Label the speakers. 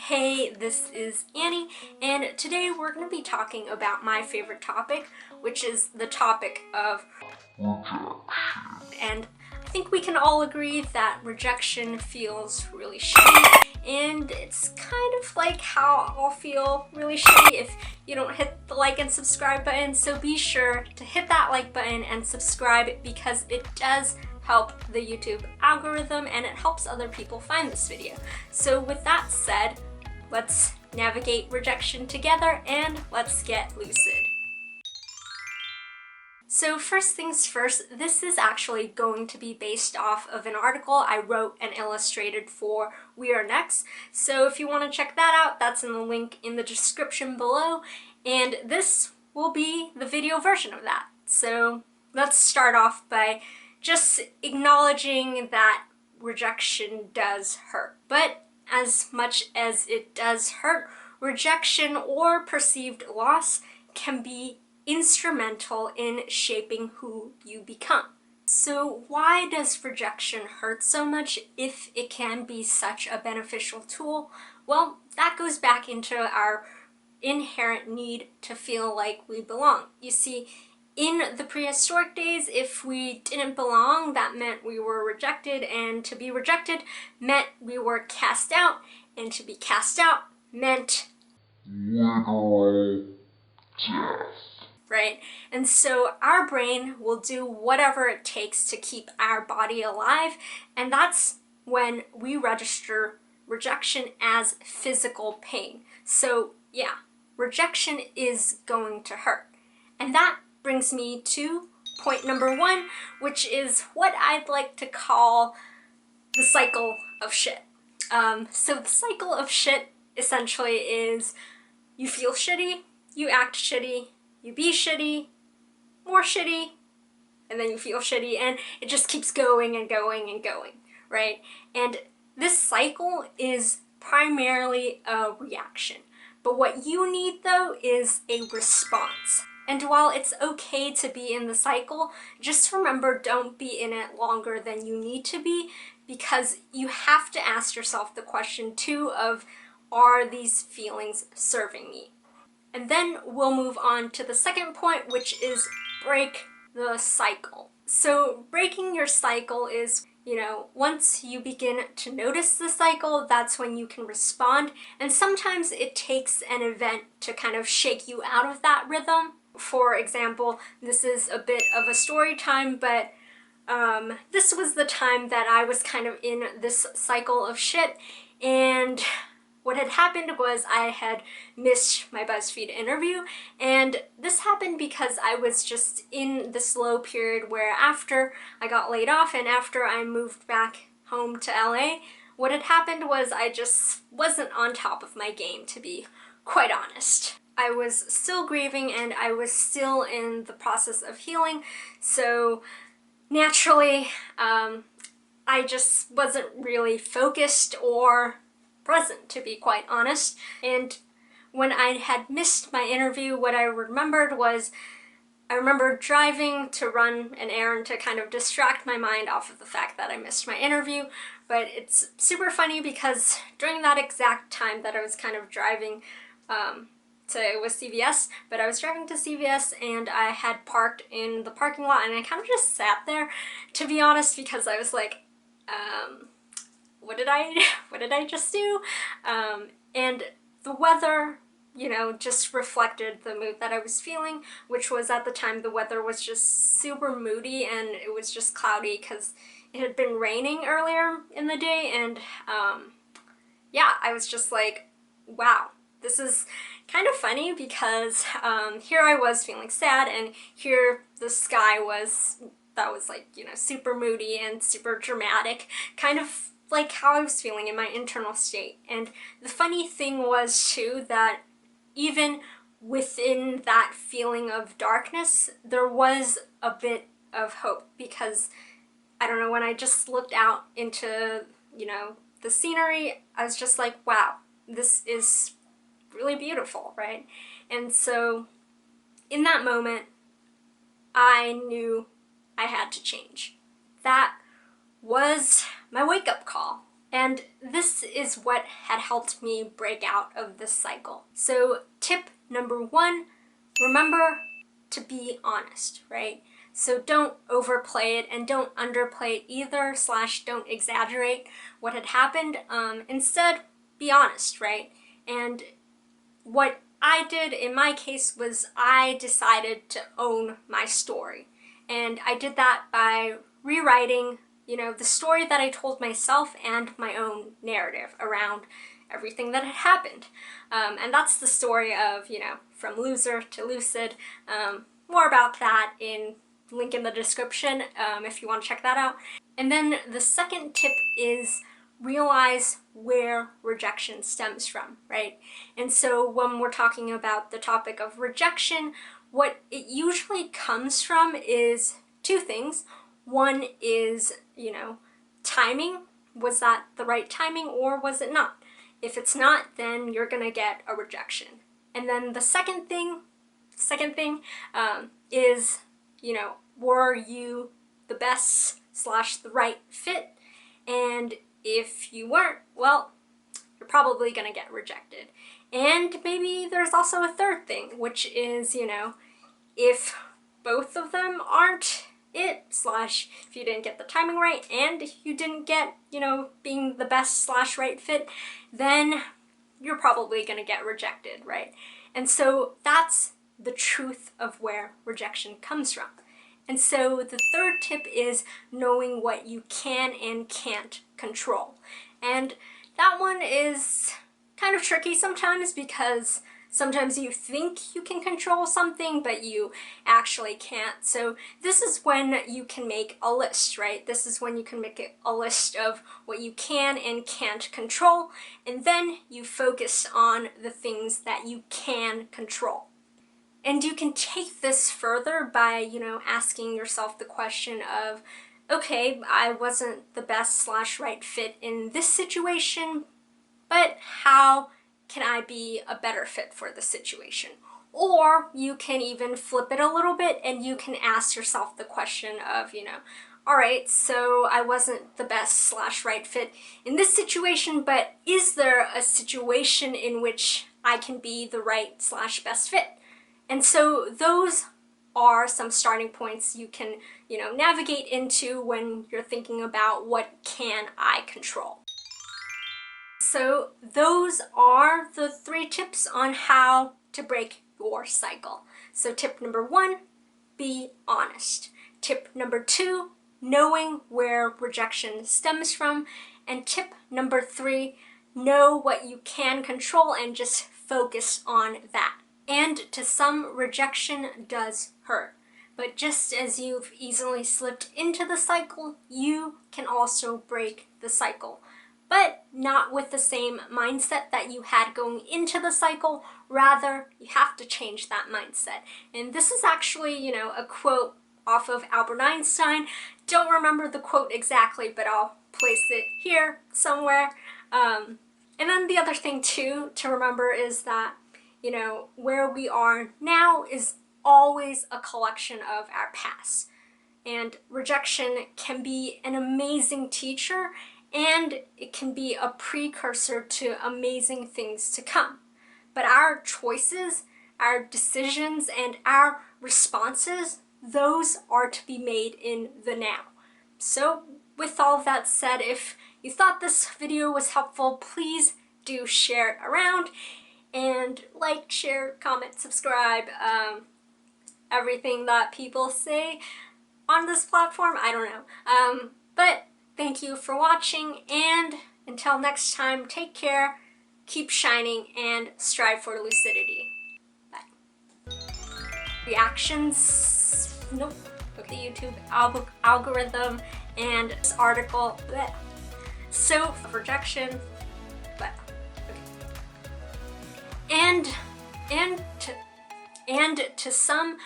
Speaker 1: Hey, this is Annie, and today we're going to be talking about my favorite topic, which is the topic of rejection. And I think we can all agree that rejection feels really shitty, and it's kind of like how I'll feel really shitty if you don't hit the like and subscribe button, so be sure to hit that like button and subscribe because it does help the YouTube algorithm and it helps other people find this video. So with that said, let's navigate rejection together and let's get lucid. So first things first, this is actually going to be based off of an article I wrote and illustrated for We Are Next. So if you want to check that out, that's in the link in the description below, and this will be the video version of that. So let's start off by just acknowledging that rejection does hurt. But as much as it does hurt, rejection or perceived loss can be instrumental in shaping who you become. So why does rejection hurt so much if it can be such a beneficial tool? Well, that goes back into our inherent need to feel like we belong. You see, in the prehistoric days, if we didn't belong, that meant we were rejected, and to be rejected meant we were cast out, and to be cast out meant literally death. Right? And so our brain will do whatever it takes to keep our body alive, and that's when we register rejection as physical pain. So yeah, rejection is going to hurt. And that brings me to point number one, which is what I'd like to call the cycle of shit. So the cycle of shit essentially is you feel shitty, you act shitty, you be shitty, more shitty, and then you feel shitty, and it just keeps going and going and going, right? And this cycle is primarily a reaction. But what you need, though, is a response. And while it's okay to be in the cycle, just remember, don't be in it longer than you need to be, because you have to ask yourself the question too of, are these feelings serving me? And then we'll move on to the second point, which is break the cycle. So breaking your cycle is, once you begin to notice the cycle, that's when you can respond. And sometimes it takes an event to kind of shake you out of that rhythm. For example, this is a bit of a story time, but this was the time that I was kind of in this cycle of shit, and what had happened was I had missed my BuzzFeed interview, and this happened because I was just in this low period where after I got laid off and after I moved back home to LA, what had happened was I just wasn't on top of my game, to be quite honest. I was still grieving and I was still in the process of healing, so naturally I just wasn't really focused or present, to be quite honest. And when I had missed my interview, what I remembered was I remember driving to run an errand to kind of distract my mind off of the fact that I missed my interview. But it's super funny because during that exact time that I was kind of driving it was CVS, but I was driving to CVS and I had parked in the parking lot, and I kind of just sat there, to be honest, because I was like, what did I just do? And the weather, just reflected the mood that I was feeling, which was at the time the weather was just super moody and it was just cloudy because it had been raining earlier in the day, and yeah, I was just like, wow. This is kind of funny because here I was feeling sad, and here the sky was, that was like, super moody and super dramatic, kind of like how I was feeling in my internal state. And the funny thing was too that even within that feeling of darkness, there was a bit of hope, because I don't know, when I just looked out into, the scenery, I was just like, wow, this is really beautiful, right? And so in that moment, I knew I had to change. That was my wake-up call. And this is what had helped me break out of this cycle. So tip number 1, remember to be honest, right? So don't overplay it and don't underplay it either, / don't exaggerate what had happened. Instead, be honest, right? And what I did in my case was I decided to own my story. And I did that by rewriting, the story that I told myself and my own narrative around everything that had happened. And that's the story of, from loser to lucid. More about that in link in the description if you want to check that out. And then the second tip is realize where rejection stems from, right? And so when we're talking about the topic of rejection, what it usually comes from is 2 things. One is, timing. Was that the right timing or was it not? If it's not, then you're gonna get a rejection. And then the second thing is, were you the best / the right fit? And if you weren't, well, you're probably gonna get rejected. And maybe there's also a third thing, which is, if both of them aren't it, / if you didn't get the timing right and you didn't get, being the best / right fit, then you're probably gonna get rejected, right? And so that's the truth of where rejection comes from. And so the third tip is knowing what you can and can't control. And that one is kind of tricky sometimes because sometimes you think you can control something, but you actually can't. So this is when you can make a list, right? This is when you can make a list of what you can and can't control, and then you focus on the things that you can control. And you can take this further by, asking yourself the question of, okay, I wasn't the best / right fit in this situation, but how can I be a better fit for the situation? Or you can even flip it a little bit and you can ask yourself the question of, all right, so I wasn't the best / right fit in this situation, but is there a situation in which I can be the right / best fit? And so those are some starting points you can, navigate into when you're thinking about what can I control. So those are the 3 tips on how to break your cycle. So tip number 1, be honest. Tip number 2, knowing where rejection stems from. And tip number 3, know what you can control and just focus on that. And to some, rejection does hurt. But just as you've easily slipped into the cycle, you can also break the cycle. But not with the same mindset that you had going into the cycle. Rather, you have to change that mindset. And this is actually, a quote off of Albert Einstein. Don't remember the quote exactly, but I'll place it here somewhere. And then the other thing too to remember is that, where we are now is always a collection of our past. And rejection can be an amazing teacher, and it can be a precursor to amazing things to come. But our choices, our decisions, and our responses, those are to be made in the now. So with all of that said, if you thought this video was helpful, please do share it around and like, share, comment, subscribe, everything that people say on this platform, I don't know. But thank you for watching, and until next time, take care, keep shining, and strive for lucidity. Bye. Reactions, nope. Okay, YouTube algorithm and this article, bleh. So, rejection, bleh. Okay. And to some,